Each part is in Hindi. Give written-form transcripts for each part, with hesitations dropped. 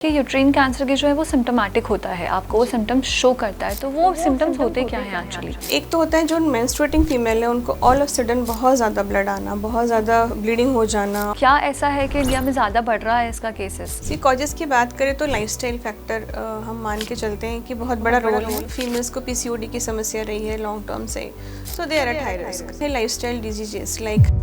कि यूट्रीन कैंसर के जो है वो सिम्टोमेटिक होता है, आपको वो सिम्टम्स शो करता है, तो वो सिम्टम्स होते क्या हैं एक्चुअली? एक तो होता है जो मेंस्ट्रुएटिंग फीमेल है उनको ऑल ऑफ सडन बहुत ज़्यादा ब्लड आना, बहुत ज़्यादा ब्लीडिंग हो जाना। क्या ऐसा है कि इंडिया में ज़्यादा बढ़ रहा है इसका केसेस? सी कॉजेज़ की बात करें तो लाइफस्टाइल फैक्टर हम मान के चलते हैं कि बहुत बड़ा रोल है। फीमेल्स को पीसीओडी की समस्या रही है लॉन्ग टर्म से, so they are at high risk. Lifestyle diseases like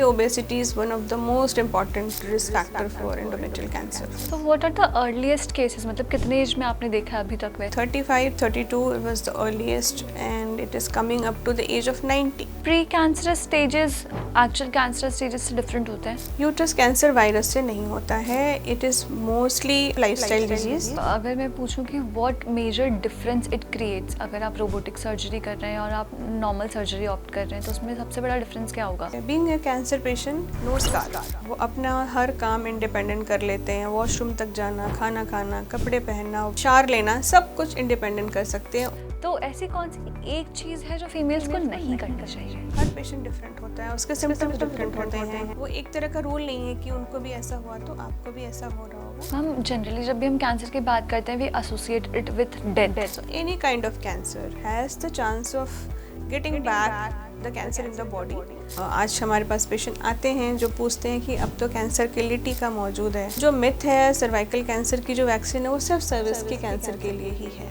obesity is one of the most important risk factor for endometrial cancer. तो what are the earliest cases, मतलब कितने एज में आपने देखा है अभी तक में? 35, 32 was the earliest and it is coming up to the age of 90. Pre cancerous stages actual cancerous stages से डिफरेंट होते हैं? यूट्रस कैंसर वायरस से नहीं होता है, it is mostly lifestyle disease. अगर मैं पूछूं कि what major difference it creates अगर आप रोबोटिक सर्जरी कर रहे हैं और आप नॉर्मल सर्जरी ऑप्ट कर रहे हैं, तो उसमें सबसे बड़ा डिफरेंस क्या होगा? Being a cancer patient, no scar, वो अपना हर काम इंडिपेंडेंट कर लेते हैं। वॉशरूम तक जाना, खाना खाना, कपड़े पहनना, शावर लेना, सब कुछ इंडिपेंडेंट कर सकते हैं। तो ऐसी कौन सी एक चीज़ है जो फीमेल्स को नहीं करना चाहिए? हर पेशेंट डिफरेंट होता है, उसके सिम्टम्स डिफरेंट होते हैं। वो एक तरह का रूल नहीं है कि उनको भी ऐसा हुआ तो आपको भी ऐसा हो रहा होगा। हम जनरली जब भी हम कैंसर की बात करते हैं we associate it with death. Any kind of cancer has the chance of getting back the cancer in the body. आज हमारे पास पेशेंट आते हैं जो पूछते हैं कि अब तो कैंसर के लिए टीका मौजूद है। जो मिथ है सर्वाइकल कैंसर की जो वैक्सीन है वो सिर्फ सर्विस के कैंसर के लिए ही है।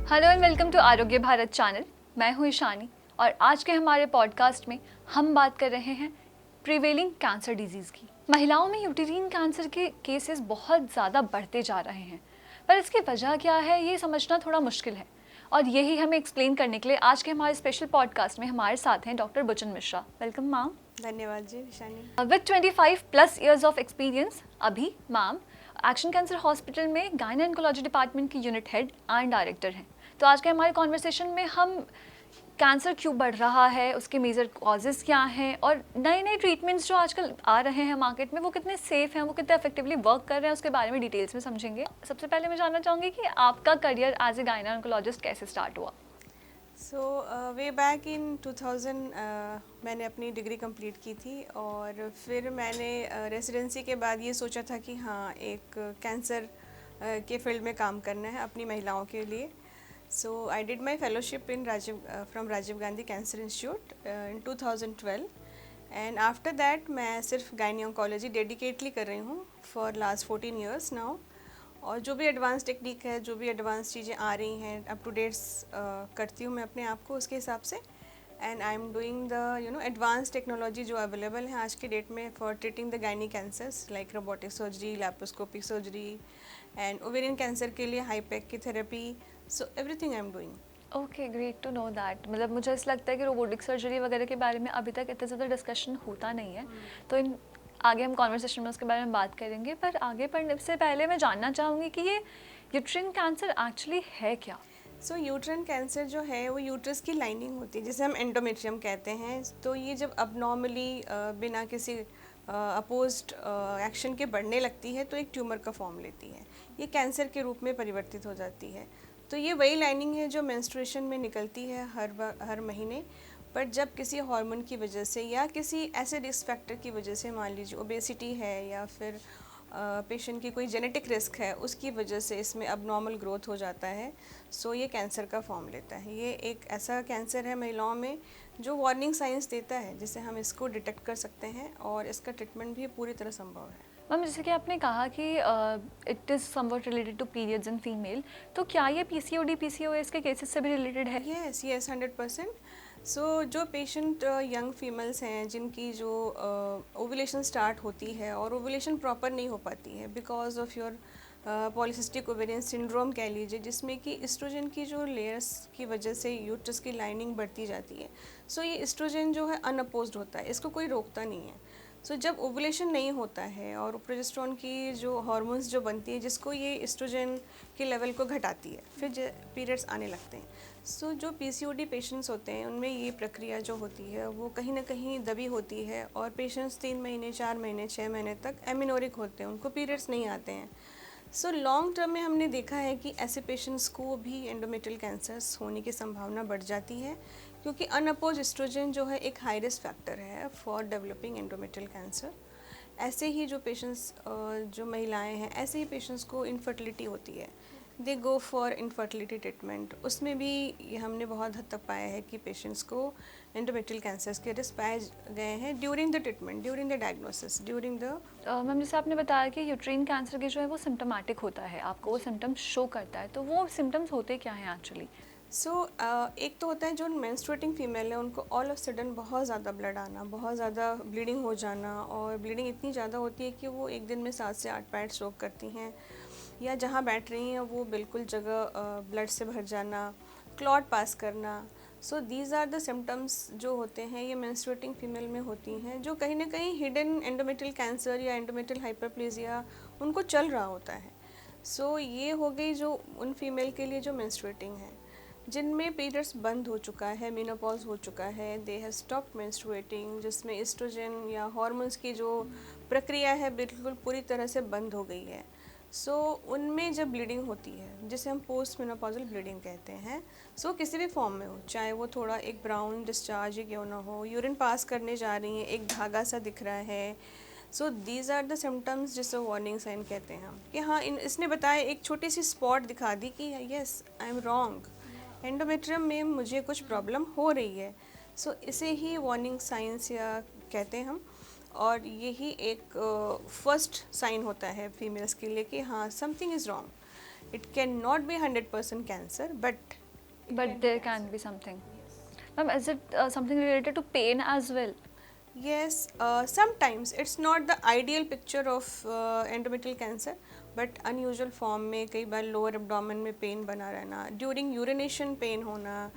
हेलो एंड वेलकम टू आरोग्य भारत चैनल। मैं हूँ ईशानी और आज के हमारे पॉडकास्ट में हम बात कर रहे हैं प्रिवेलिंग कैंसर डिजीज़ की। महिलाओं में यूटेरिन कैंसर के केसेस बहुत ज़्यादा बढ़ते जा रहे हैं, पर इसकी वजह क्या है ये समझना थोड़ा मुश्किल है, और यही हमें एक्सप्लेन करने के लिए आज के हमारे स्पेशल पॉडकास्ट में हमारे साथ हैं doctor Buchan Mishra. Welcome ma'am. धन्यवाद ji Ishani. With 25+ years of experience, अभी मैम एक्शन कैंसर हॉस्पिटल में गायनेकोलॉजी डिपार्टमेंट की यूनिट हेड एंड डायरेक्टर हैं। तो आज के हमारे कॉन्वर्सेशन में हम कैंसर क्यों बढ़ रहा है, उसके मेजर कॉजेज़ क्या हैं, और नए नए ट्रीटमेंट्स जो आजकल आ रहे हैं मार्केट में वो कितने सेफ़ हैं, वो कितने इफेक्टिवली वर्क कर रहे हैं, उसके बारे में डिटेल्स में समझेंगे। सबसे पहले मैं जानना चाहूँगी कि आपका करियर एज ए गायनेकोलॉजिस्ट कैसे स्टार्ट हुआ? सो वे बैक इन 2000 मैंने अपनी डिग्री कंप्लीट की थी और फिर मैंने रेसिडेंसी के बाद ये सोचा था कि हाँ एक कैंसर के फील्ड में काम करना है अपनी महिलाओं के लिए। So I did my fellowship in from Rajiv Gandhi Cancer Institute in 2012 and after that मैं सिर्फ गायनी ऑन्कोलॉजी डेडिकेटली कर रही हूँ for last 14 years now। और जो भी एडवांस टेक्निक है, जो भी एडवांस चीज़ें आ रही हैं, अप टू डेट्स करती हूँ मैं अपने आप को उसके हिसाब से। And I am doing the advance technology जो अवेलेबल है आज के डेट में for treating the gynae cancers like robotic surgery, laparoscopic surgery and ovarian cancer के लिए हाईपेक की therapy. So everything I am doing. Okay, great to know that. मतलब मुझे ऐसा लगता है कि रोबोटिक सर्जरी वगैरह के बारे में अभी तक इतना ज़्यादा डिस्कशन होता नहीं है, तो इन आगे हम कॉन्वर्सेशन में उसके बारे में बात करेंगे। पर आगे बढ़ने से पहले मैं जानना चाहूँगी कि ये यूट्रिन कैंसर एक्चुअली है क्या? सो यूट्रन कैंसर जो है वो यूट्रस की लाइनिंग होती है जिसे हम एंडोमेट्रियम कहते हैं। तो ये जब अबनॉर्मली बिना किसी अपोज्ड एक्शन के बढ़ने लगती है तो एक ट्यूमर का फॉर्म लेती है, ये कैंसर के रूप में परिवर्तित हो जाती है। तो ये वही लाइनिंग है जो मेंस्ट्रुएशन में निकलती है हर महीने, बट जब किसी हार्मोन की वजह से या किसी ऐसे रिस्क फैक्टर की वजह से, मान लीजिए ओबेसिटी है या फिर पेशेंट की कोई जेनेटिक रिस्क है, उसकी वजह से इसमें अबनॉर्मल ग्रोथ हो जाता है। सो ये कैंसर का फॉर्म लेता है। ये एक ऐसा कैंसर है महिलाओं में जो वार्निंग साइंस देता है, जिससे हम इसको डिटेक्ट कर सकते हैं और इसका ट्रीटमेंट भी पूरी तरह संभव है। मैम, जैसे कि आपने कहा कि it is something related to periods in female, तो क्या ये पीसीओडी पीसीओएस के केसेस से भी रिलेटेड है? Yes yes 100%। सो जो पेशेंट यंग फीमेल्स हैं जिनकी जो ओवुलेशन स्टार्ट होती है और ओवुलेशन प्रॉपर नहीं हो पाती है because of your polycystic ovarian syndrome कह लीजिए, जिसमें कि एस्ट्रोजन की जो लेयर्स की वजह से यूट्रस की लाइनिंग बढ़ती जाती है। सो ये एस्ट्रोजन जो है अनअपोज्ड होता है, इसको कोई रोकता नहीं है। सो जब ओवुलेशन नहीं होता है और प्रोजेस्टेरोन की जो हार्मोन्स जो बनती है जिसको ये एस्ट्रोजन के लेवल को घटाती है, फिर पीरियड्स आने लगते हैं। सो जो पीसीओडी पेशेंट्स होते हैं उनमें ये प्रक्रिया जो होती है वो कहीं ना कहीं दबी होती है और पेशेंट्स 3 महीने, 4 महीने, 6 महीने तक एमिनोरिक होते हैं, उनको पीरियड्स नहीं आते हैं। सो लॉन्ग टर्म में हमने देखा है कि ऐसे पेशेंट्स को भी एंडोमेट्रियल कैंसर्स होने की संभावना बढ़ जाती है, क्योंकि अनअपोज एस्ट्रोजन जो है एक हाई रिस्क फैक्टर है फॉर डेवलपिंग एंडोमेट्रियल कैंसर। ऐसे ही जो पेशेंट्स जो महिलाएं हैं, ऐसे ही पेशेंट्स को इनफर्टिलिटी होती है, दे गो फॉर इनफर्टिलिटी ट्रीटमेंट। उसमें भी ये हमने बहुत हद तक पाया है कि पेशेंट्स को एंडोमेट्रियल कैंसर्स के रिस्क पाए गए हैं during the treatment, during the diagnosis, during the. Ma'am जैसे आपने बताया कि यूट्रीन कैंसर के जो है वो सिम्टोमेटिक होता है, आपको वो सिम्टम्स शो करता है, तो वो सिम्टम्स होते क्या हैं एक्चुअली? सो एक तो होता है जो मेंस्ट्रुएटिंग फीमेल है, उनको ऑल ऑफ सडन बहुत ज़्यादा ब्लड आना, बहुत ज़्यादा ब्लीडिंग हो जाना, और ब्लीडिंग इतनी ज़्यादा होती है कि वो एक दिन में 7 से 8 पैड स्ट्रोक करती हैं, या जहाँ बैठ रही हैं वो बिल्कुल जगह ब्लड से भर जाना, क्लॉट पास करना। So these are the symptoms जो होते हैं, ये मेंस्ट्रुएटिंग फीमेल में होती हैं, जो कहीं ना कहीं हिडन एंडोमेट्रियल कैंसर या एंडोमेट्रियल हाइपरप्लेजिया उनको चल रहा होता है। सो ये हो गई जो उन फीमेल के लिए जो मेंस्ट्रुएटिंग है, जिनमें पीरियड्स बंद हो चुका है, मेनोपॉज हो चुका है, दे हैव स्टॉप्ड मेंस्ट्रुएटिंग, जिसमें एस्ट्रोजन या हार्मोन्स की जो प्रक्रिया है बिल्कुल पूरी तरह से बंद हो गई है। सो उनमें जब ब्लीडिंग होती है, जिसे हम पोस्ट मेनोपॉजल ब्लीडिंग कहते हैं, सो किसी भी फॉर्म में हो, चाहे वो थोड़ा एक ब्राउन डिस्चार्ज ही क्यों ना हो, यूरिन पास करने जा रही हैं, एक धागा सा दिख रहा है, so these are the symptoms जिसे वार्निंग साइन कहते हैं हम, कि हाँ इसने बताया, एक छोटी सी स्पॉट दिखा दी कि yes I am wrong, endometrium में मुझे कुछ प्रॉब्लम हो रही है। सो इसे ही वार्निंग साइंस या कहते हैं हम, और यही एक फर्स्ट साइन होता है फीमेल्स के लिए कि हाँ something is wrong. It can not be 100% cancer, but there can be something. Ma'am is it something related to pain as well? yes, sometimes it's not the ideal picture of endometrial cancer, but unusual form में कई बार लोअर एब्डोमेन में पेन बना रहना, ड्यूरिंग यूरिनेशन पेन होना,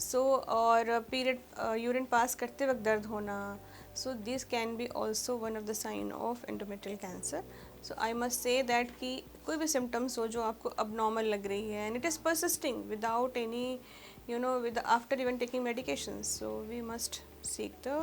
सो और पीरियड यूरिन पास करते वक्त दर्द होना, so this can be also one of the sign of endometrial cancer. So I must say that कि कोई भी सिम्टम्स हो जो आपको अब नॉर्मल लग रही है and it is persisting without any with after even taking medications, so we must seek the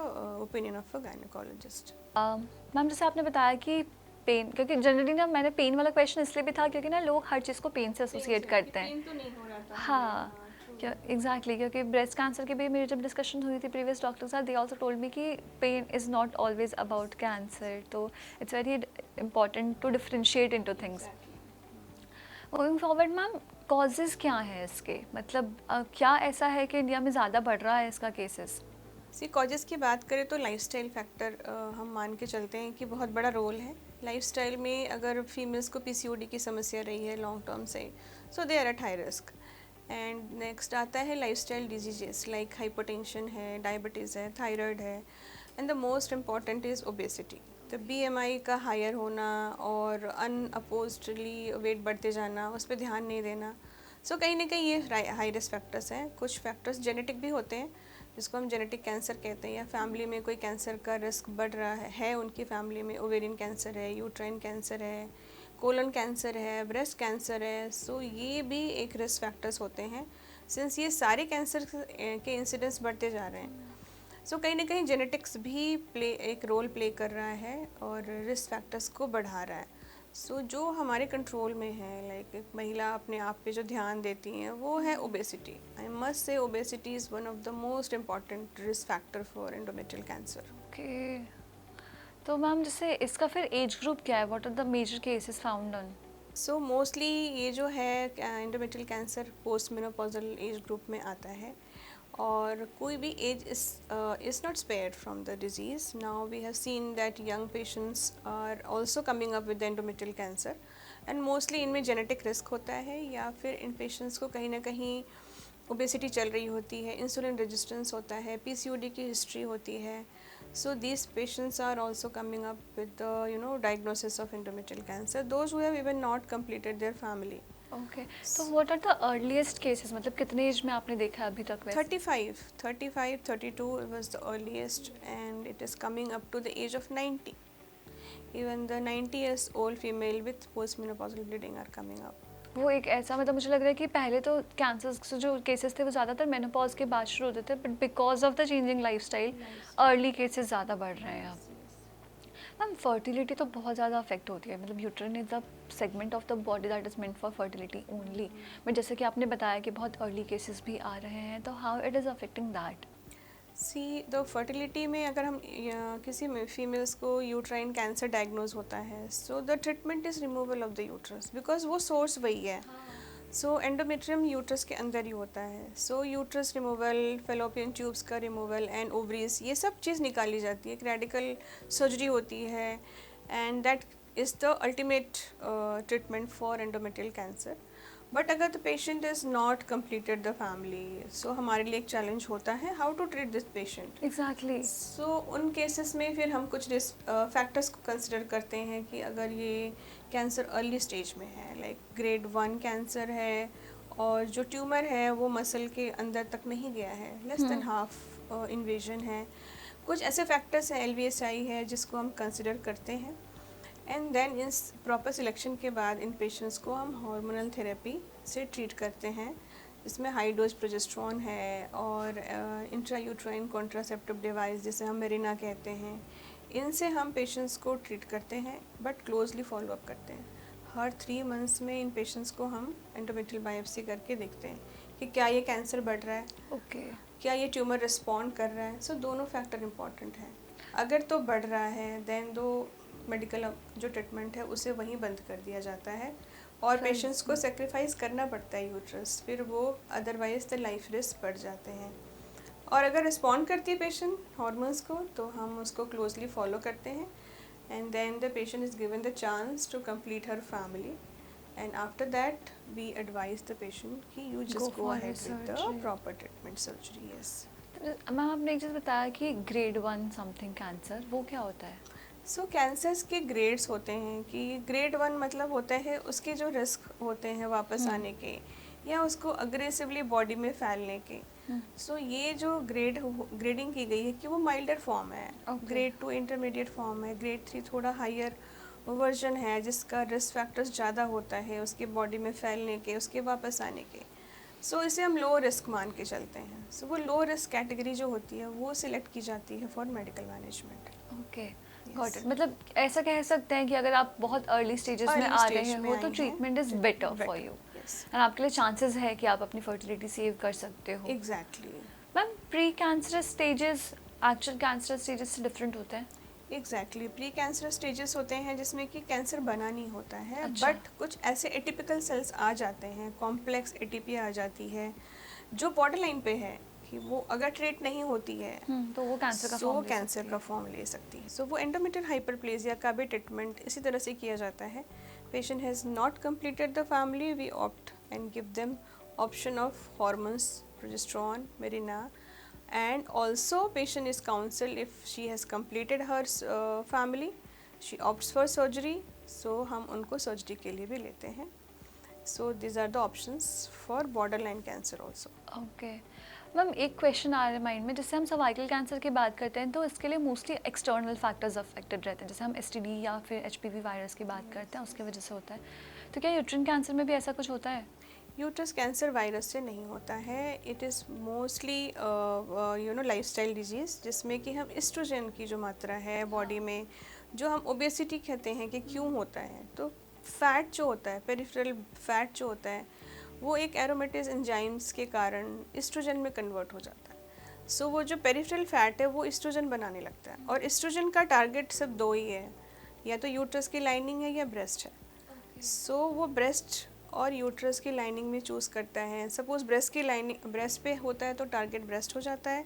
opinion of a gynecologist. Ma'am जैसे आपने बताया कि पेन, क्योंकि जनरली ना मैंने पेन वाला क्वेश्चन इसलिए भी था क्योंकि ना लोग हर चीज़ को पेन से एसोसिएट करते हैं। तो नहीं हो रहा था। हाँ क्या एग्जैक्टली, क्योंकि ब्रेस्ट कैंसर की भी मेरी जब डिस्कशन हुई थी प्रीवियस डॉक्टर साथ, दे आल्सो टोल्ड मी कि pain is not always about cancer, तो it's very important to differentiate into things. Moving forward ma'am, causes क्या हैं इसके, मतलब क्या ऐसा है कि इंडिया में ज़्यादा बढ़ रहा है इसका केसेस? सी कॉजेज़ की बात करें तो लाइफस्टाइल फैक्टर हम मान के चलते हैं कि बहुत बड़ा रोल है। लाइफस्टाइल में अगर फीमेल्स को पीसीओडी की समस्या रही है लॉन्ग टर्म से, so they are at high risk. And next आता है लाइफस्टाइल डिजीजेस लाइक हाइपरटेंशन है, डायबिटीज़ है, थायराइड है, and the most important is obesity. तो बीएमआई का हायर होना और अनअपोज्डली वेट बढ़ते जाना, उस पर ध्यान नहीं देना। सो कहीं ना कहीं ये हाई रिस्क फैक्टर्स हैं। कुछ फैक्टर्स जेनेटिक भी होते हैं, जिसको हम जेनेटिक कैंसर कहते हैं, या फैमिली में कोई कैंसर का रिस्क बढ़ रहा है उनकी फैमिली में, ओवेरियन कैंसर है, यूट्राइन कैंसर है, कोलन कैंसर है, ब्रेस्ट कैंसर है। सो ये भी एक रिस्क फैक्टर्स होते हैं, सिंस ये सारे कैंसर के इंसिडेंस बढ़ते जा रहे हैं। सो कहीं ना कहीं जेनेटिक्स भी एक रोल प्ले कर रहा है और रिस्क फैक्टर्स को बढ़ा रहा है। सो जो हमारे कंट्रोल में है, लाइक एक महिला अपने आप पे जो ध्यान देती हैं, वो है obesity. I must say obesity is one of the most important risk factor for endometrial cancer. Okay, तो मैम जैसे इसका फिर एज ग्रुप क्या है, what are the major cases found on? So mostly ये जो है endometrial cancer post menopausal age group में आता है, और कोई भी age is not spared from the disease. Now we have seen that young patients are also coming up with the endometrial cancer, and mostly इनमें genetic risk होता है, या फिर इन patients को कहीं ना कहीं ओबेसिटी चल रही होती है, इंसुलिन रेजिस्टेंस होता है, पीसीओडी की हिस्ट्री होती है। So these patients are also coming up with the diagnosis of endometrial cancer. Those who have even not completed their family. Okay, तो what are the earliest cases, मतलब कितने एज में आपने देखा है अभी तक वैसे? 35, 32 was the earliest, and it is coming up to the age of 90. Even the 90 years old female with postmenopausal bleeding are coming up. वो एक ऐसा, मतलब मुझे लग रहा है कि पहले तो कैंसर जो केसेस थे वो ज़्यादातर मेनोपॉज के बाद शुरू होते थे, but because of the changing lifestyle early cases ज़्यादा बढ़ रहे हैं अब। मैम फर्टिलिटी तो बहुत ज़्यादा अफेक्ट होती है, मतलब uterine is the segment of the body that is meant for fertility only, but जैसे कि आपने बताया कि बहुत अर्ली केसेस भी आ रहे हैं, तो how it is affecting that? See the fertility में अगर हम किसी फीमेल्स को यूट्राइन कैंसर डायग्नोज होता है, so the treatment is removal of the uterus, because वो सोर्स वही है। सो एंडोमेट्रियम यूट्रस के अंदर ही होता है। सो यूट्रस रिमूवल, फेलोपियन ट्यूब्स का रिमूवल एंड ओवरीज, ये सब चीज़ निकाली जाती है। एक रेडिकल सर्जरी होती है and that is the ultimate treatment for endometrial cancer. But अगर the patient is not completed the family, so हमारे लिए एक चैलेंज होता है how to treat this patient. Exactly. So उन केसेस में फिर हम कुछ फैक्टर्स को कंसिडर करते हैं कि अगर ये कैंसर अर्ली स्टेज में है, लाइक ग्रेड 1 कैंसर है और जो ट्यूमर है वो मसल के अंदर तक नहीं गया है, लेस देन हाफ इन्वेजन है, कुछ ऐसे फैक्टर्स हैं, LVSI है, जिसको हम कंसिडर करते हैं। एंड देन इस प्रॉपर सिलेक्शन के बाद इन पेशेंट्स को हम हार्मोनल थेरेपी से ट्रीट करते हैं, इसमें हाई डोज प्रोजेस्ट्रॉन है और इंट्रायूट्राइन कॉन्ट्रासेप्टिव डिवाइस जिसे हम मेरिना कहते हैं, इनसे हम पेशेंट्स को ट्रीट करते हैं, बट क्लोजली फॉलो अप करते हैं। हर 3 मंथ्स में इन पेशेंट्स को हम एंडोमेट्रियल बायोप्सी करके देखते हैं कि क्या ये कैंसर बढ़ रहा है, ओके। क्या ये ट्यूमर रिस्पॉन्ड कर रहा है। सो दोनों फैक्टर इम्पॉर्टेंट हैं। अगर तो बढ़ रहा है देन दो मेडिकल जो ट्रीटमेंट है उसे वहीं बंद कर दिया जाता है और पेशेंट्स को सेक्रीफाइस करना पड़ता है यूट्रस, फिर वो अदरवाइज द लाइफ रिस्क बढ़ जाते हैं। और अगर रिस्पॉन्ड करती है पेशेंट हार्मोन्स को तो हम उसको क्लोजली फॉलो करते हैं and then the patient is given the chance to complete her family and after that we advise the patient कि you just go ahead with the proper treatment surgery. Yes ma'am, आपने एक चीज़ बताया कि ग्रेड 1 समथिंग कैंसर, वो क्या होता है? सो कैंसर्स के ग्रेड्स होते हैं कि ग्रेड 1 मतलब होता है उसके जो रिस्क होते हैं वापस आने के या उसको अग्रेसिवली बॉडी में फैलने के। सो ये जो ग्रेडिंग की गई है कि वो माइल्डर फॉर्म है, ग्रेड 2 इंटरमीडिएट फॉर्म है, ग्रेड 3 थोड़ा हायर वर्जन है जिसका रिस्क फैक्टर्स ज़्यादा होता है उसके बॉडी में फैलने के, उसके वापस आने के। सो इसे हम लो रिस्क मान के चलते हैं। सो वो लो रिस्क कैटेगरी जो होती है वो सिलेक्ट की जाती है for medical management. Okay, got it. मतलब ऐसा कह सकते हैं कि अगर आप बहुत अर्ली स्टेजेस में आ रहे हो तो treatment is better for you and आपके लिए चांसेस है कि आप अपनी फर्टिलिटी सेव कर सकते हो। Exactly ma'am, pre cancerous stages actual cancer stages से डिफरेंट होते हैं? एग्जैक्टली प्री कैंसर स्टेजेस होते हैं जिसमें कि कैंसर बना नहीं होता है, अच्छा। बट कुछ ऐसे एटिपिकल सेल्स आ जाते हैं, कॉम्प्लेक्स एटीपी आ जाती है जो बॉर्डर लाइन पे है कि वो अगर ट्रीट नहीं होती है तो वो कैंसर का फॉर्म ले सकती है। सो वो एंडोमेट्रियल हाइपरप्लेजिया का भी ट्रीटमेंट इसी तरह से किया जाता है। Patient has not completed the family, we opt and give them option of hormones, progesterone, Mirena, and also patient is counseled if she has completed her family, she opts for surgery, so हम उनको सर्जरी के लिए भी लेते हैं। so these are the options for borderline cancer also। Okay ma'am, एक क्वेश्चन आ रहा है माइंड में, जैसे हम सर्वाइकल कैंसर की बात करते हैं तो इसके लिए मोस्टली एक्सटर्नल फैक्टर्स अफेक्टेड रहते हैं, जैसे हम STD या फिर HPV वायरस की बात करते हैं उसकी वजह से होता है, तो क्या यूट्रिन कैंसर में भी ऐसा कुछ होता है? यूट्रस कैंसर वायरस से नहीं होता है, it is mostly lifestyle disease जिसमें कि हम एस्ट्रोजन की जो मात्रा है बॉडी में, जो हम ओबेसिटी कहते हैं कि क्यों होता है, तो फैट जो होता है, पेरिफेरल फैट जो होता है वो एक एरोमेटेज एंजाइम्स के कारण एस्ट्रोजन में कन्वर्ट हो जाता है। सो वो जो पेरिफेरल फैट है वो एस्ट्रोजन बनाने लगता है और एस्ट्रोजन का टारगेट सिर्फ 2 ही है, या तो यूट्रस की लाइनिंग है या ब्रेस्ट है। सो वो ब्रेस्ट और यूट्रस की लाइनिंग में चूज़ करता है। सपोज ब्रेस्ट पे होता है तो टारगेट ब्रेस्ट हो जाता है,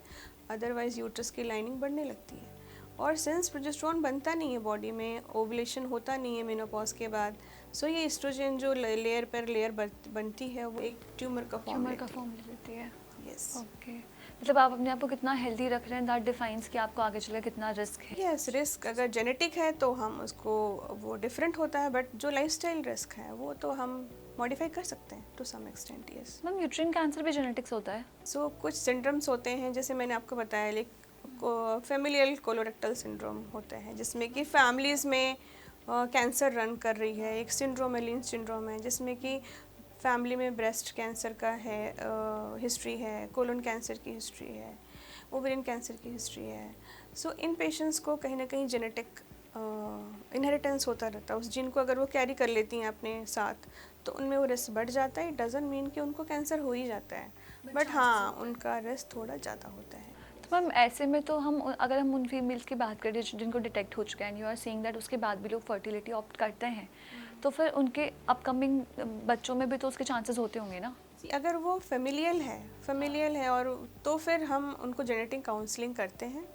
अदरवाइज यूट्रस की लाइनिंग बढ़ने लगती है। और सिंस प्रोजेस्टेरोन बनता नहीं है बॉडी में, ओवुलेशन होता नहीं है मेनोपॉज के बाद, सो ये एस्ट्रोजन जो लेयर पर लेयर बनती है वो एक ट्यूमर का फॉर्म लेती है। यस ओके, मतलब आप अपने आप को कितना हेल्दी रख रहे हैं, दैट डिफाइंस कि आपको आगे चले कितना रिस्क है। यस, रिस्क अगर जेनेटिक है तो हम उसको वो डिफरेंट होता है, बट जो लाइफस्टाइल रिस्क है वो तो हम मॉडिफाई कर सकते हैं to some extent. Yes ma'am, uterine cancer भी जेनेटिक्स होता है? सो कुछ सिंड्रोम्स होते हैं जैसे मैंने आपको बताया, लाइक फेमिलियल कोलोरेक्टल सिंड्रोम होता है जिसमें कि फैमिलीज़ में कैंसर रन कर रही है। एक सिंड्रोम एलिन सिंड्रोम है जिसमें कि फैमिली में ब्रेस्ट कैंसर का है हिस्ट्री है, कोलन कैंसर की हिस्ट्री है, ओवेरियन कैंसर की हिस्ट्री है। सो इन पेशेंट्स को कहीं ना कहीं जेनेटिक इनहेरिटेंस होता रहता है, उस जीन को अगर वो कैरी कर लेती हैं अपने साथ तो उनमें वो रिस्क बढ़ जाता है। इट डजंट मीन कि उनको कैंसर हो ही जाता है, बट हाँ उनका रिस्क थोड़ा ज़्यादा होता है। तो मैम ऐसे में तो हम अगर हम उन फीमेल्स की बात करें जिनको डिटेक्ट हो चुका है, यू आर सेइंग दैट उसके बाद भी लोग फर्टिलिटी ऑप्ट करते हैं, तो फिर उनके अपकमिंग बच्चों में भी तो उसके चांसेस होते होंगे ना? अगर वो फेमिलियल है और तो फिर हम उनको जेनेटिक काउंसलिंग करते हैं।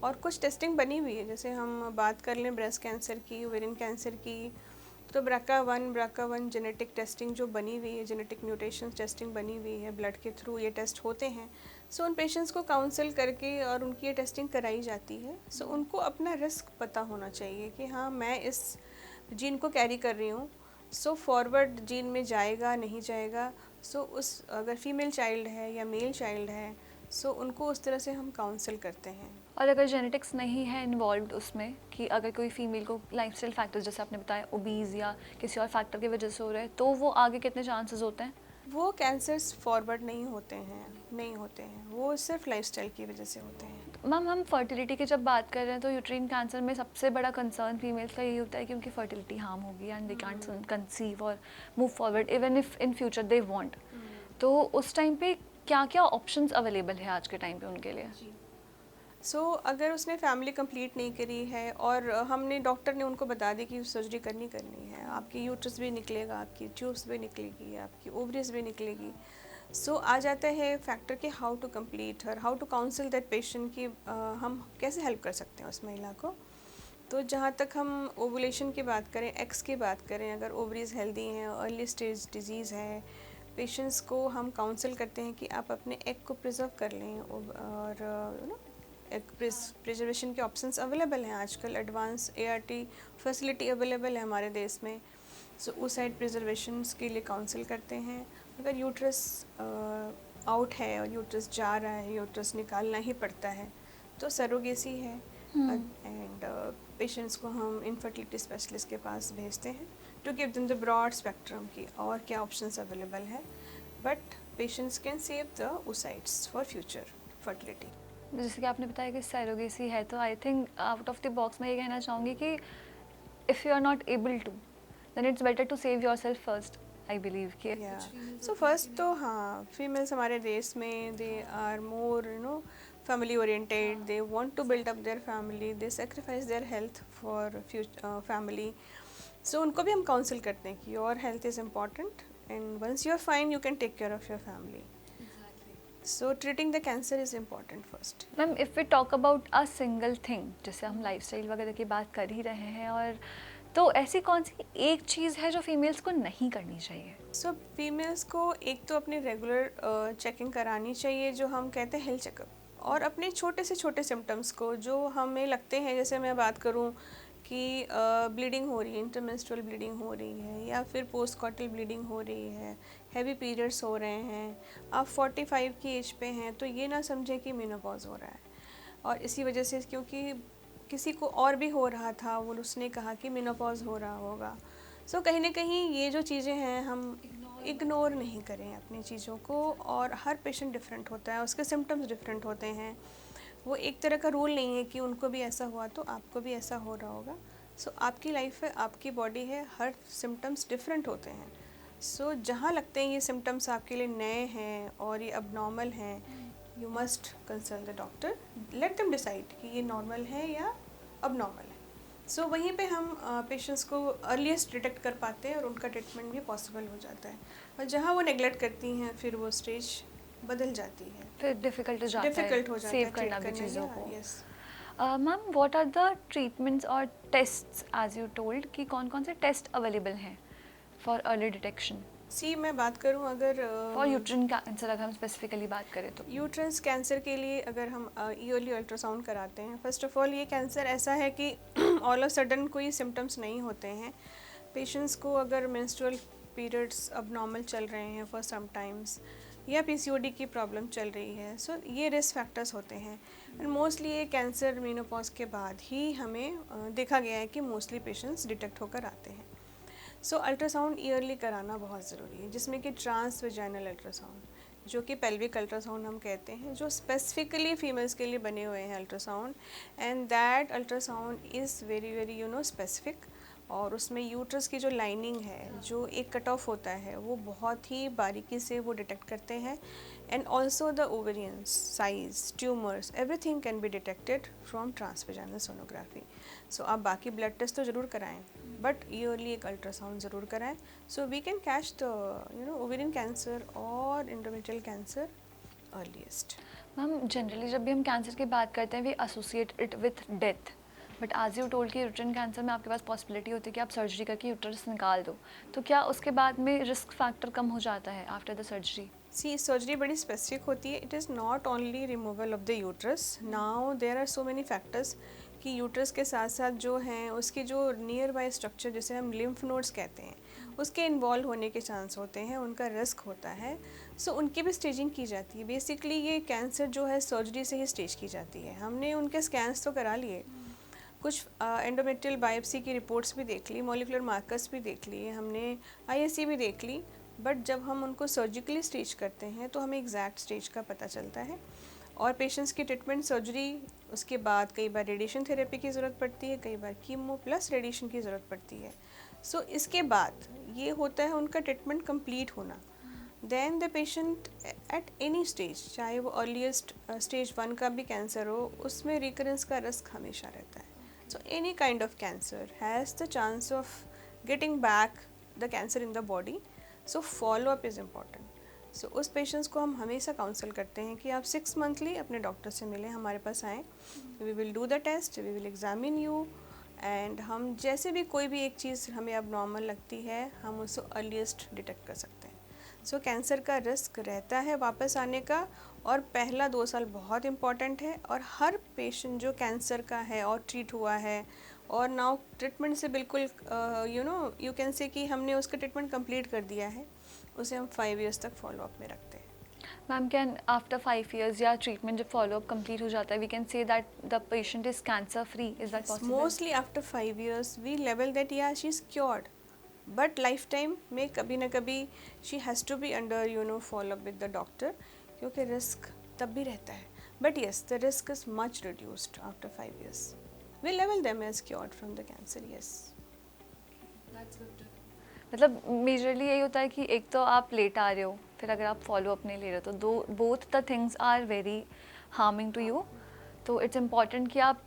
और कुछ टेस्टिंग बनी हुई है, जैसे हम बात कर लें ब्रेस्ट कैंसर की, ओवेरियन कैंसर की, तो BRCA1 जेनेटिक टेस्टिंग जो बनी हुई है, जेनेटिक म्यूटेशन टेस्टिंग बनी हुई है, ब्लड के थ्रू ये टेस्ट होते हैं। सो उन पेशेंट्स को काउंसल करके और उनकी ये टेस्टिंग कराई जाती है। सो उनको अपना रिस्क पता होना चाहिए कि हाँ, मैं इस जीन को कैरी कर रही हूँ, सो फॉरवर्ड जीन में जाएगा नहीं जाएगा। सो उस अगर फीमेल चाइल्ड है या मेल चाइल्ड है, सो उनको उस तरह से हम काउंसल करते हैं। और अगर जेनेटिक्स नहीं है इन्वॉल्व उसमें, कि अगर कोई फीमेल को लाइफस्टाइल फैक्टर्स जैसे आपने बताया ओबीज या किसी और फैक्टर की वजह से हो रहा है, तो वो आगे कितने चांसेस होते हैं? वो कैंसर्स फॉरवर्ड नहीं होते हैं, वो सिर्फ लाइफस्टाइल की वजह से होते हैं। मैम हम फर्टिलिटी की जब बात कर रहे हैं तो यूट्रीन कैंसर में सबसे बड़ा कंसर्न फीमेल्स का यही होता है कि उनकी फर्टिलिटी हार्म होगी एंड दे कांट कंसीव और move forward even if in future they want. तो उस टाइम पे क्या क्या ऑप्शंस अवेलेबल है आज के टाइम पे उनके लिए? सो अगर उसने फैमिली कंप्लीट नहीं करी है और हमने डॉक्टर ने उनको बता दी कि सर्जरी करनी है, आपकी यूट्रस भी निकलेगा, आपकी ट्यूब्स भी निकलेगी, आपकी ओवरीज भी निकलेगी। सो आ जाता है फैक्टर कि how to complete her, how to counsel that patient कि हम कैसे हेल्प कर सकते हैं उस महिला को। तो जहाँ तक हम ओवुलेशन की बात करें, एक्स की बात करें, अगर ओवरीज हेल्दी हैं, अर्ली स्टेज डिजीज़ है, पेशेंट्स को हम काउंसिल करते हैं कि आप अपने एग को प्रिजर्व कर लें। और एग प्रिजर्वेशन के ऑप्शंस अवेलेबल हैं आजकल, एडवांस ART फैसिलिटी अवेलेबल है हमारे देश में। सो oocyte प्रिजर्वेशंस के लिए काउंसिल करते हैं। अगर यूट्रस आउट है और यूट्रस जा रहा है, यूट्रस निकालना ही पड़ता है, तो सरोगेसी है। एंड पेशेंट्स को हम इनफर्टिलिटी स्पेशलिस्ट के पास भेजते हैं to give them the broad spectrum की और क्या ऑप्शंस अवेलेबल है, but patients can save the oocytes for future fertility. जैसे कि आपने बताया कि सैरोगेसी है, तो I think out of the box मैं ये कहना चाहूँगी कि if you are not able to then it's better to save your self first, I believe कि सो फर्स्ट तो हाँ, फीमेल्स हमारे देश में they are more family oriented, they want to build up their family, they sacrifice their health for family. So उनको भी हम काउंसिल करते हैं कि your health is important and once you are fine you can take care of your family. So treating the cancer is important first. Ma'am if we talk about a single thing, जैसे हम लाइफस्टाइल वगैरह की बात कर ही रहे हैं, और तो ऐसी कौन सी एक चीज़ है जो फीमेल्स को नहीं करनी चाहिए? सो फीमेल्स को एक तो अपनी रेगुलर चेकिंग करानी चाहिए, जो हम कहते हैं हेल्थ चेकअप, और अपने छोटे से छोटे सिम्टम्स को जो हमें लगते हैं, जैसे मैं बात करूं कि ब्लीडिंग हो रही है, इंटरमेंस्ट्रुअल ब्लीडिंग हो रही है, या फिर पोस्ट कॉटल ब्लीडिंग हो रही है, हैवी पीरियड्स हो रहे हैं, आप 45 की एज पे हैं, तो ये ना समझें कि मेनोपॉज हो रहा है। और इसी वजह से, क्योंकि किसी को और भी हो रहा था, वो उसने कहा कि मेनोपॉज हो रहा होगा। सो कहीं ना कहीं ये जो चीज़ें हैं हम इग्नोर नहीं करें अपनी चीज़ों को। और हर पेशेंट डिफरेंट होता है, उसके सिम्टम्स डिफरेंट होते हैं, वो एक तरह का रूल नहीं है कि उनको भी ऐसा हुआ तो आपको भी ऐसा हो रहा होगा। सो आपकी लाइफ है, आपकी बॉडी है, हर सिम्टम्स डिफरेंट होते हैं। सो जहाँ लगते हैं ये सिम्टम्स आपके लिए नए हैं और ये अबनॉर्मल हैं, you must consult the doctor, let them decide कि ये नॉर्मल है या अबनॉर्मल है। सो वहीं पे हम पेशेंट्स को अर्लीस्ट डिटेक्ट कर पाते हैं और उनका ट्रीटमेंट भी पॉसिबल हो जाता है। और जहाँ वो नेगलेक्ट करती हैं, फिर वो स्टेज बदल जाती है, फिर डिफ़िकल्ट हो जाता है सेव करना भी चीज़ों को। Yes. Ma'am what are the treatments और टेस्ट्स, एज यू टोल्ड कि कौन कौन से टेस्ट अवेलेबल हैं फॉर अर्ली डिटेक्शन? सी मैं बात करूं अगर फॉर यूट्रिन कैंसर अगर हम स्पेसिफिकली बात करें तो यूट्रस कैंसर के लिए अगर हम ईयरली अल्ट्रासाउंड कराते हैं, फर्स्ट ऑफ ऑल ये कैंसर ऐसा है कि ऑल ऑफ सडन कोई सिम्टम्स नहीं होते हैं। पेशेंट्स को अगर मेंस्ट्रुअल पीरियड्स अब नॉर्मल चल रहे हैं फॉर सम टाइम्स, या PCOD की प्रॉब्लम चल रही है, सो ये रिस्क फैक्टर्स होते हैं। एंड मोस्टली ये कैंसर मेनोपॉज के बाद ही हमें देखा गया है कि मोस्टली पेशेंट्स डिटेक्ट होकर आते हैं। सो अल्ट्रासाउंड ईयरली कराना बहुत ज़रूरी है, जिसमें कि ट्रांस वेजाइनल अल्ट्रासाउंड, जो कि पेल्विक अल्ट्रासाउंड हम कहते हैं, जो स्पेसिफिकली फीमेल्स के लिए बने हुए हैं ultrasound. And that ultrasound is very very specific. और उसमें यूट्रस की जो लाइनिंग है, जो एक कट ऑफ होता है, वो बहुत ही बारीकी से वो डिटेक्ट करते हैं. And also the ovarian size, tumours, everything can be detected from transvaginal sonography. So आप बाकी ब्लड टेस्ट तो ज़रूर कराएं, बट ईयरली एक अल्ट्रासाउंड ज़रूर कराएं. So we can catch the ovarian cancer और endometrial cancer earliest. Ma'am generally जब भी हम कैंसर की बात करते हैं we associate it with death, but आज यू टोल्ड कि यूट्रन कैंसर में आपके पास पॉसिबिलिटी होती है कि आप सर्जरी करके यूट्रस निकाल दो, तो क्या उसके बाद में रिस्क फैक्टर कम हो जाता है after the surgery? See surgery बड़ी स्पेसिफिक होती है. It is not only removal of the uterus. Now there are so many factors कि यूट्रस के साथ साथ जो हैं उसकी जो नियर बाय स्ट्रक्चर, जैसे हम लिम्फ नोड्स कहते हैं, उसके इन्वॉल्व होने के चांस होते हैं, उनका रिस्क होता है. सो उनकी भी स्टेजिंग की जाती है. बेसिकली ये कैंसर जो है सर्जरी से ही स्टेज की जाती है. हमने उनके स्कैन्स तो करा लिए, कुछ एंडोमेट्रियल बायोप्सी की रिपोर्ट्स भी देख ली, मॉलिकुलर मार्कर्स भी देख लिए, हमने आईएससी भी देख ली, बट जब हम उनको सर्जिकली स्टेज करते हैं तो हमें एग्जैक्ट स्टेज का पता चलता है. और पेशेंट्स की ट्रीटमेंट सर्जरी, उसके बाद कई बार रेडिएशन थेरेपी की ज़रूरत पड़ती है, कई बार कीमो प्लस रेडिएशन की ज़रूरत पड़ती है. सो इसके बाद ये होता है उनका ट्रीटमेंट कंप्लीट होना. Then the patient at any stage, चाहे वो अर्लीस्ट स्टेज 1 का भी कैंसर हो, उसमें रिकरेंस का रिस्क हमेशा रहता है. So any kind of cancer has the chance of getting back the cancer in the body. So follow up is important. So उस पेशेंट्स को हम हमेशा काउंसल करते हैं कि आप 6 मंथली अपने डॉक्टर से मिलें, हमारे पास आएँ, we will do the test, we will examine you, and हम जैसे भी कोई भी एक चीज़ हमें अब नॉर्मल लगती है, हम उसको अर्लीस्ट डिटेक्ट कर सकते हैं. सो कैंसर का रिस्क रहता है वापस आने का, और पहला 2 साल बहुत इम्पॉर्टेंट है. और हर पेशेंट जो कैंसर का है और ट्रीट हुआ है और नाउ ट्रीटमेंट से बिल्कुल यू कैन से कि हमने उसका ट्रीटमेंट कंप्लीट कर दिया है, उसे हम 5 इयर्स तक फॉलोअप में रखते हैं. मैम कैन आफ्टर 5 years या ट्रीटमेंट जब फॉलोअप कंप्लीट हो जाता है we can say that the patient is cancer free, is that possible? Mostly after 5 years we लेवल दैट या she is cured, but life time में कभी ना कभी she has to be under follow up with the doctor, क्योंकि रिस्क तब भी रहता है. But yes, the risk is much reduced after 5 years. We level them as cured from the cancer. Yes, मतलब मेजरली यही होता है कि एक तो आप लेट आ रहे हो, फिर अगर आप फॉलो अप नहीं ले रहे हो तो दो both the things are very harming to you. तो इट्स इम्पॉर्टेंट कि आप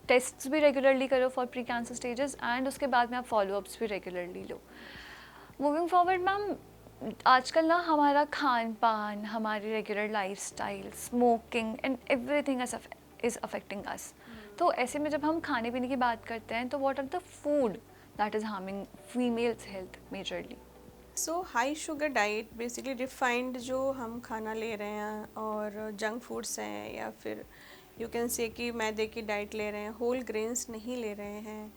टेस्ट्स भी रेगुलरली करो for pre cancer stages, and उसके बाद में आप फॉलो अप्स भी रेगुलरली लो. मूविंग फॉरवर्ड मैम, आजकल ना हमारा खान पान, हमारी regular lifestyle, smoking and everything is affecting us. तो ऐसे में जब हम खाने पीने की बात करते हैं तो what are the food that is harming females' health majorly? So high sugar diet, basically refined जो हम खाना ले रहे हैं और जंक फूड्स हैं, या फिर यू कैन से कि मैदे की डाइट ले रहे हैं, होल ग्रेन्स नहीं ले रहे हैं,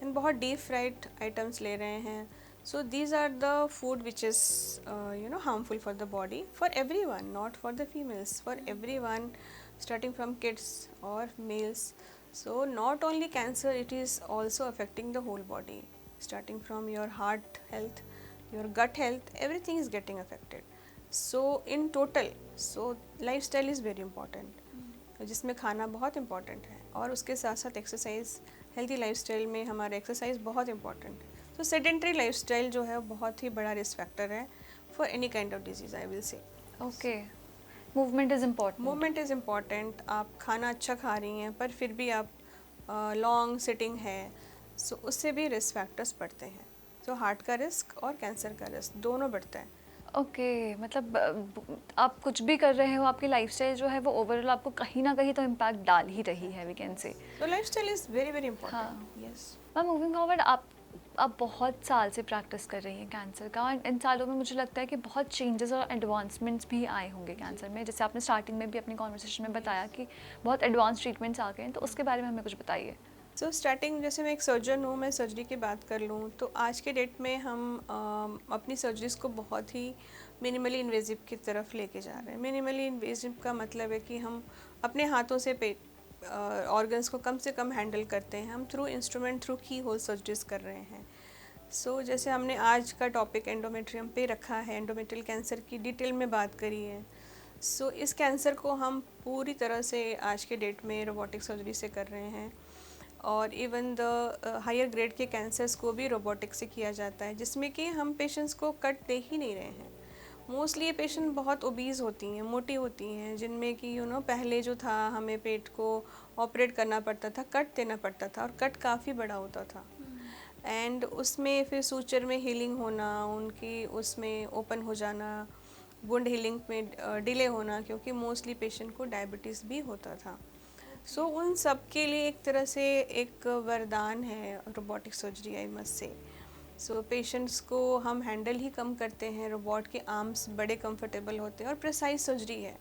एंड बहुत डीप फ्राइड आइटम्स ले रहे हैं. So these are the food which is harmful for the body, for every one, not for the females, for every one, starting from kids or males. So not only cancer, it is also affecting the whole body, starting from your heart health, your gut health, everything is getting affected. So in total, so lifestyle is very important, जिसमें खाना बहुत important है, और उसके साथ साथ एक्सरसाइज. हेल्थी लाइफस्टाइल में हमारा एक्सरसाइज बहुत important है. तो सेडेंट्री लाइफस्टाइल जो है बहुत ही बड़ा रिस्क फैक्टर है for any kind of disease, I will say. Okay, movement is important. Movement is important. आप खाना अच्छा खा रही हैं पर फिर भी आप लॉन्ग सिटिंग है, सो उससे भी रिस्क फैक्टर्स बढ़ते हैं. सो हार्ट का रिस्क और कैंसर का रिस्क दोनों बढ़ता है. ओके, मतलब आप कुछ भी कर रहे हो, आपकी लाइफस्टाइल जो है वो ओवरऑल आपको कहीं ना कहीं तो इम्पैक्ट डाल ही रही है, we can say. So lifestyle is very very हाँ. Important. Yes ma'am moving forward, आप बहुत साल से प्रैक्टिस कर रही हैं कैंसर का, और इन सालों में मुझे लगता है कि बहुत चेंजेस और एडवांसमेंट्स भी आए होंगे कैंसर में. जैसे आपने स्टार्टिंग में भी अपनी कॉन्वर्सेशन में बताया कि बहुत एडवांस ट्रीटमेंट्स आ गए हैं, तो उसके बारे में हमें कुछ बताइए. सो स्टार्टिंग, जैसे मैं एक सर्जन हूँ, मैं सर्जरी की बात कर लूँ तो आज के डेट में हम अपनी सर्जरीज़ को बहुत ही मिनिमली इन्वेजिव की तरफ लेके जा रहे हैं. मिनिमली इन्वेजिव का मतलब है कि हम अपने हाथों से ऑर्गन्स को कम से कम हैंडल करते हैं. हम थ्रू इंस्ट्रूमेंट, थ्रू की होल सर्जरीज कर रहे हैं. सो जैसे हमने आज का टॉपिक एंडोमेट्रियम पे रखा है, एंडोमेट्रियल कैंसर की डिटेल में बात करी है. सो इस कैंसर को हम पूरी तरह से आज के डेट में रोबोटिक सर्जरी से कर रहे हैं. और इवन द हायर ग्रेड के कैंसर्स को भी रोबोटिक से किया जाता है, जिसमें कि हम पेशेंट्स को कट दे ही नहीं रहे हैं। मोस्टली ये पेशेंट बहुत ओबीज़ होती हैं, मोटी होती हैं, जिनमें कि पहले जो था हमें पेट को ऑपरेट करना पड़ता था, कट देना पड़ता था, और कट काफ़ी बड़ा होता था। एंड उसमें फिर सूचर में हीलिंग होना, उनकी उसमें ओपन हो जाना, वुंड हीलिंग में डिले होना, क्योंकि मोस्टली पेशेंट को डायबिटीज़ भी होता था। सो उन सब के लिए एक तरह से एक वरदान है रोबोटिक सर्जरी, आई मस्ट से। सो पेशेंट्स को हम हैंडल ही कम करते हैं, रोबोट के आर्म्स बड़े कंफर्टेबल होते हैं और प्रिसाइज सर्जरी है।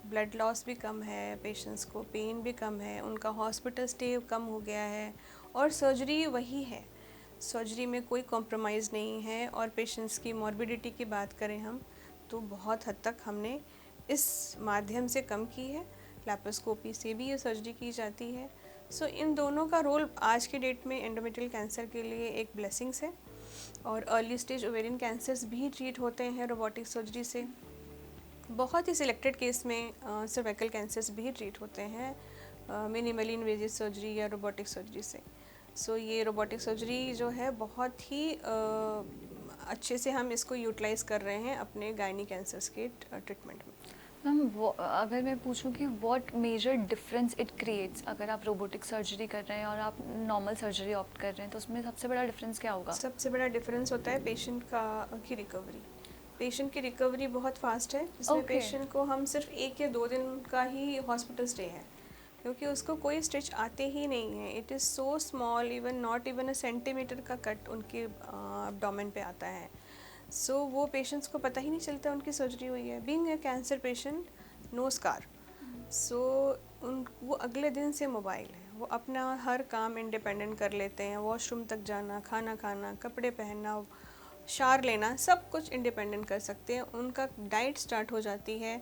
ब्लड लॉस भी कम है, पेशेंट्स को पेन भी कम है, उनका हॉस्पिटल स्टे कम हो गया है, और सर्जरी वही है, सर्जरी में कोई कॉम्प्रोमाइज़ नहीं है। और पेशेंट्स की मॉर्बिडिटी की बात करें हम, तो बहुत हद तक हमने इस माध्यम से कम की है। लैप्रोस्कोपी से भी ये सर्जरी की जाती है। सो इन दोनों का रोल आज के डेट में एंडोमेट्रियल कैंसर के लिए एक ब्लेसिंग्स है, और अर्ली स्टेज ओवेरियन कैंसर्स भी ट्रीट होते हैं रोबोटिक सर्जरी से। बहुत ही सिलेक्टेड केस में सर्वाइकल कैंसर्स भी ट्रीट होते हैं मिनिमली इन्वेजिव सर्जरी या रोबोटिक सर्जरी से। सो ये रोबोटिक सर्जरी जो है बहुत ही अच्छे से हम इसको यूटिलाइज कर रहे हैं अपने गायनी कैंसर्स के ट्रीटमेंट में। मैम अगर मैं पूछूं कि what major difference it creates, अगर आप रोबोटिक सर्जरी कर रहे हैं और आप नॉर्मल सर्जरी ऑप्ट कर रहे हैं, तो उसमें सबसे बड़ा डिफरेंस क्या होगा? सबसे बड़ा डिफरेंस होता है पेशेंट की रिकवरी। पेशेंट की रिकवरी बहुत फास्ट है, जिसमें पेशेंट को हम सिर्फ 1 या 2 दिन का ही हॉस्पिटल स्टे है, क्योंकि उसको कोई स्टिच आते ही नहीं है। It is so small, even not even a centimetre का कट उनके एब्डोमेन पे आता है। सो वो पेशेंट्स को पता ही नहीं चलता उनकी सर्जरी हुई है। Being a cancer patient, no scar. So वो अगले दिन से मोबाइल है, वो अपना हर काम इंडिपेंडेंट कर लेते हैं। वॉशरूम तक जाना, खाना खाना, कपड़े पहनना, शावर लेना, सब कुछ इंडिपेंडेंट कर सकते हैं। उनका डाइट स्टार्ट हो जाती है,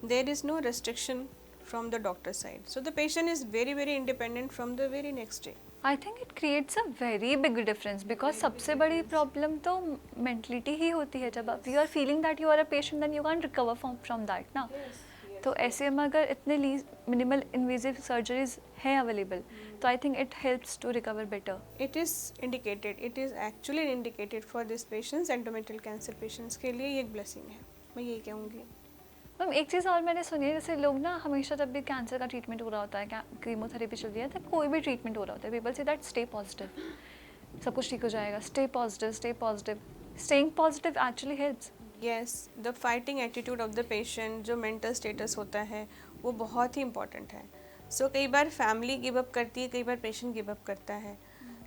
there is no restriction from the doctor side. So the patient is very very independent from the very next day. I think it creates a very big difference, because सबसे बड़ी प्रॉब्लम तो मेंटलिटी ही होती है। जब आप you are feeling that you are a patient, then you can recover from that ना। तो ऐसे में अगर इतने मिनिमल इन्वेजिव सर्जरीज हैं अवेलेबल, तो I think it helps to recover better. It is indicated, it is actually indicated for this patients, endometrial cancer patients के लिए ये एक blessing है, मैं यही कहूँगी। मैम एक चीज़ और मैंने सुनी है, जैसे लोग ना हमेशा जब भी कैंसर का ट्रीटमेंट हो रहा होता है, क्या कीमोथेरेपी चल रही है, तब कोई भी ट्रीटमेंट हो रहा होता है, people say that stay positive, सब कुछ ठीक हो जाएगा, stay positive stay positive. Staying positive actually helps. Yes, the fighting attitude of the patient, जो मेंटल स्टेटस होता है, वो बहुत ही इंपॉर्टेंट है। सो कई बार फैमिली गिव अप करती है, कई बार पेशेंट गिव अप करता है।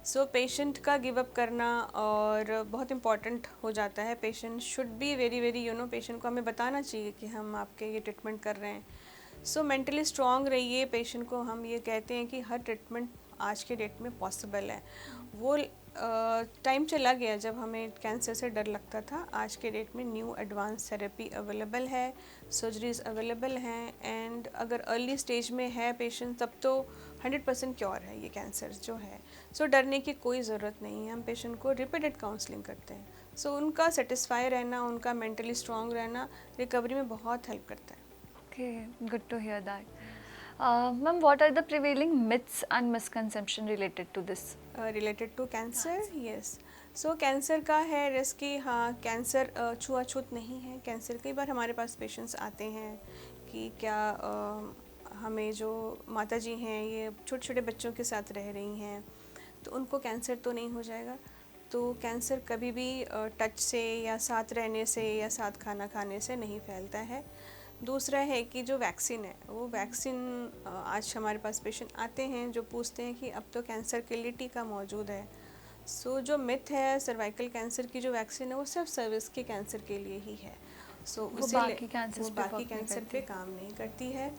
सो पेशेंट का गिव अप करना और बहुत इम्पॉर्टेंट हो जाता है। Patient should be very very patient को हमें बताना चाहिए कि हम आपके ये ट्रीटमेंट कर रहे हैं। सो मेंटली स्ट्रॉन्ग रहिए। पेशेंट को हम ये कहते हैं कि हर ट्रीटमेंट आज के डेट में पॉसिबल है। वो टाइम चला गया जब हमें कैंसर से डर लगता था। आज के डेट में न्यू एडवांस थेरेपी अवेलेबल है, सर्जरीज अवेलेबल हैं, एंड अगर अर्ली स्टेज में है पेशेंट, तब तो 100% क्योर है ये कैंसर जो है। सो डरने की कोई ज़रूरत नहीं है। हम पेशेंट को रिपीटेड काउंसलिंग करते हैं। सो उनका सेटिस्फाई रहना, उनका मेंटली स्ट्रॉन्ग रहना रिकवरी में बहुत हेल्प करता है। Okay, good to hear that. Ma'am, what are the prevailing myths and misconception related to this? Related to cancer, yes. So cancer का है रिस्क कि हाँ, कैंसर छुआछूत नहीं है। कैंसर, कई बार हमारे पास पेशेंट्स आते हैं कि क्या हमें जो माता जी हैं ये छोटे छोटे बच्चों के साथ रह रही हैं, तो उनको कैंसर तो नहीं हो जाएगा। तो कैंसर कभी भी टच से या साथ रहने से या साथ खाना खाने से नहीं फैलता है। दूसरा है कि जो वैक्सीन है, वो वैक्सीन आज हमारे पास पेशेंट आते हैं जो पूछते हैं कि अब तो कैंसर के लिए टीका मौजूद है। सो जो मिथ है सर्वाइकल कैंसर की जो वैक्सीन है वो सिर्फ सर्विक्स के कैंसर के लिए ही है। सो वो बाकी कैंसर पे काम नहीं करती है।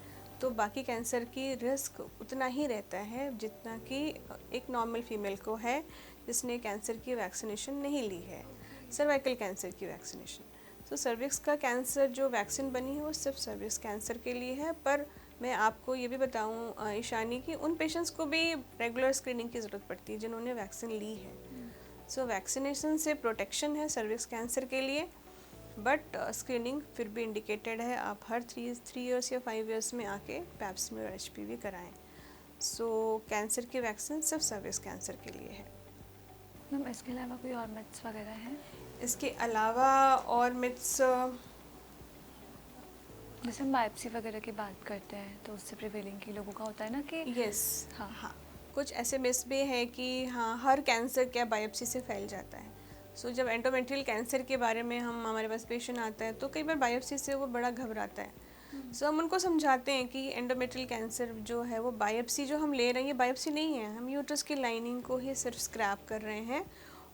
तो बाकी कैंसर की रिस्क उतना ही रहता है जितना कि एक नॉर्मल फीमेल को है जिसने कैंसर की वैक्सीनेशन नहीं ली है, सर्वाइकल कैंसर की वैक्सीनेशन। तो सर्विक्स का कैंसर जो वैक्सीन बनी है वो सिर्फ सर्विक्स कैंसर के लिए है। पर मैं आपको ये भी बताऊं ईशानी, कि उन पेशेंट्स को भी रेगुलर स्क्रीनिंग की ज़रूरत पड़ती है जिन्होंने वैक्सीन ली है। सो वैक्सीनेशन से प्रोटेक्शन है सर्विक्स कैंसर के लिए, बट स्क्रीनिंग फिर भी इंडिकेटेड है। आप हर 3 ईयर्स या 5 ईयर्स में आके पैप स्मीयर और HPV कराएं। सो कैंसर की वैक्सीन सिर्फ सर्विक्स कैंसर के लिए है। मैम इसके अलावा कोई और मिथ्स वगैरह हैं? इसके अलावा और मिथ्स, जैसे हम बायोप्सी वगैरह की बात करते हैं तो उससे प्रिवेलिंग की लोगों का होता है ना कि यस, हाँ हाँ, कुछ ऐसे मिस भी है कि हाँ हर कैंसर क्या बायोप्सी से फैल जाता है। सो जब एंडोमेट्रियल कैंसर के बारे में हमारे पास पेशेंट आता है तो कई बार बायोप्सी से वो बड़ा घबराता है। सो हम उनको समझाते हैं कि एंडोमेट्रियल कैंसर जो है वो बायोप्सी जो हम ले रहे हैं ये बायोप्सी नहीं है, हम यूट्रस की लाइनिंग को ही सिर्फ स्क्रैप कर रहे हैं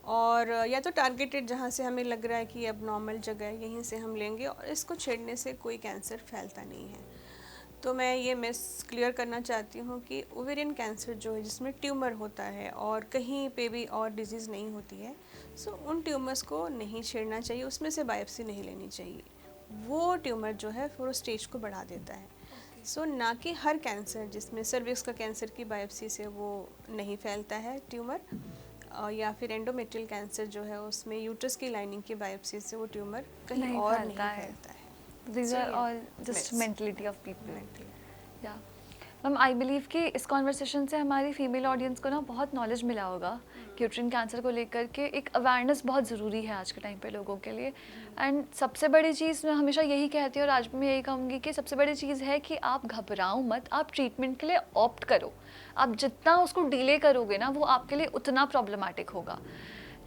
और या तो टारगेटेड जहाँ से हमें लग रहा है कि अब नॉर्मल जगह है यहीं से हम लेंगे और इसको छेड़ने से कोई कैंसर फैलता नहीं है। तो मैं ये मिस क्लियर करना चाहती हूँ कि ओवेरियन कैंसर जो है जिसमें ट्यूमर होता है और कहीं पे भी और डिजीज़ नहीं होती है, सो उन ट्यूमर्स को नहीं छेड़ना चाहिए, उसमें से बायोप्सी नहीं लेनी चाहिए। वो ट्यूमर जो है फिर उस स्टेज को बढ़ा देता है। सो ना कि हर कैंसर जिसमें सर्विक्स का कैंसर की बायोप्सी से वो नहीं फैलता है ट्यूमर, या फिर एंडोमेट्रियल कैंसर जो है उसमें यूट्रस की लाइनिंग की बायोप्सी से वो ट्यूमर कहीं नहीं और फैलता नहीं है। फैलता है। These So, are yeah, all just myths. mentality of people. Mentally. या मैम आई बिलीव कि इस कॉन्वर्सेशन से हमारी फीमेल ऑडियंस को ना बहुत नॉलेज मिला होगा कि यूट्रिन कैंसर को लेकर के एक अवेयरनेस बहुत ज़रूरी है आज के टाइम पे लोगों के लिए। एंड सबसे बड़ी चीज़ मैं हमेशा यही कहती हूँ और आज भी मैं यही कहूँगी कि सबसे बड़ी चीज़ है कि आप घबराओ मत, आप ट्रीटमेंट के लिए ऑप्ट करो। आप जितना उसको डिले करोगे ना वो आपके लिए उतना प्रॉब्लमाटिक होगा।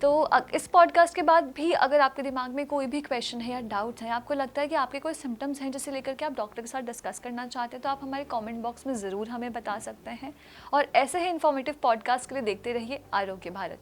तो इस पॉडकास्ट के बाद भी अगर आपके दिमाग में कोई भी क्वेश्चन है या डाउट्स हैं, आपको लगता है कि आपके कोई सिम्टम्स हैं जिसे लेकर के आप डॉक्टर के साथ डिस्कस करना चाहते हैं, तो आप हमारे कमेंट बॉक्स में ज़रूर हमें बता सकते हैं। और ऐसे ही इन्फॉर्मेटिव पॉडकास्ट के लिए देखते रहिए आरोग्य भारत।